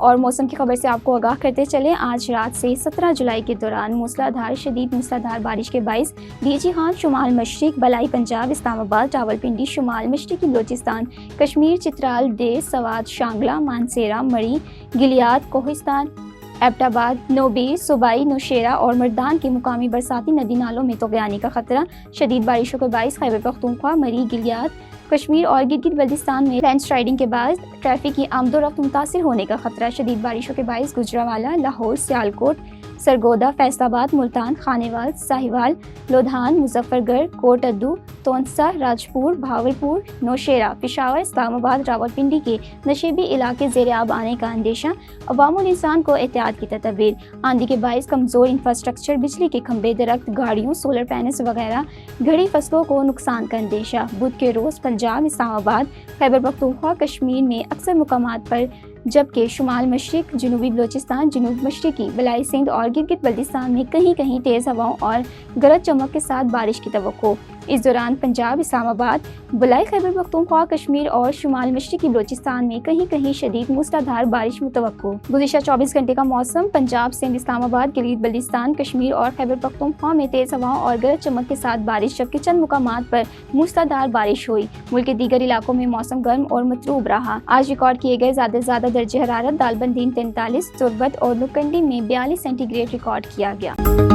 اور موسم کی خبر سے آپ کو آگاہ کرتے چلیں، آج رات سے 17 جولائی کے دوران شدید موسلادھار بارش کے باعث ڈی خان شمال مشرق، بلائی پنجاب، اسلام آباد، راولپنڈی، شمال مشرقی بلوچستان، کشمیر، چترال، ڈیر، سوات، شانگلہ، مانسیرہ، مری، گلیات، کوہستان، ایبٹ آباد، نوبیر، صوبائی، نوشیرہ اور مردان کے مقامی برساتی ندی نالوں میں طغیانی کا خطرہ۔ شدید بارشوں کے باعث خیبر پختونخوا، مری، گلیات، کشمیر اور گلگت بلتستان میں لینڈ سلائیڈنگ کے باعث ٹریفک کی آمد و رفت متاثر ہونے کا خطرہ۔ شدید بارشوں کے باعث گوجرانوالہ، لاہور، سیالکوٹ، سرگودا، فیصل آباد، ملتان، خانیوال، ساہیوال، لودھان، مظفر گڑھ، کوٹ ادو، تونسا، راجپور، بھاولپور، نوشیرہ، پشاور، اسلام آباد، راولپنڈی کے نشیبی علاقے زیر آب آنے کا اندیشہ۔ عوام الانسان کو احتیاط کی تدابیر۔ آندھی کے باعث کمزور انفراسٹرکچر، بجلی کے کھمبے، درخت، گاڑیوں، سولر پینلز وغیرہ گھڑی فصلوں کو نقصان کا اندیشہ۔ بدھ کے روز پنجاب، اسلام آباد، خیبر پختونخوا، کشمیر میں اکثر مقامات پر، جبکہ شمال مشرق، جنوبی بلوچستان، جنوب مشرقی بلائی سندھ اور گلگت بلتستان میں کہیں کہیں تیز ہواؤں اور گرج چمک کے ساتھ بارش کی توقع۔ اس دوران پنجاب، اسلام آباد، بلائی خیبر پختونخوا، کشمیر اور شمال مشرقی بلوچستان میں کہیں کہیں شدید موسلادھار بارش متوقع۔ گزشتہ 24 گھنٹے کا موسم: پنجاب، سندھ، اسلام آباد، گلگت بلتستان، کشمیر اور خیبر پختونخوا میں تیز ہواؤں اور گرج چمک کے ساتھ بارش، جبکہ چند مقامات پر موسلادھار بارش ہوئی۔ ملک کے دیگر علاقوں میں موسم گرم اور متروب رہا۔ آج ریکارڈ کیے گئے زیادہ سے زیادہ درجہ حرارت: دالبندین 43، تربت اور نکنڈی میں 42 سینٹی گریڈ ریکارڈ کیا گیا۔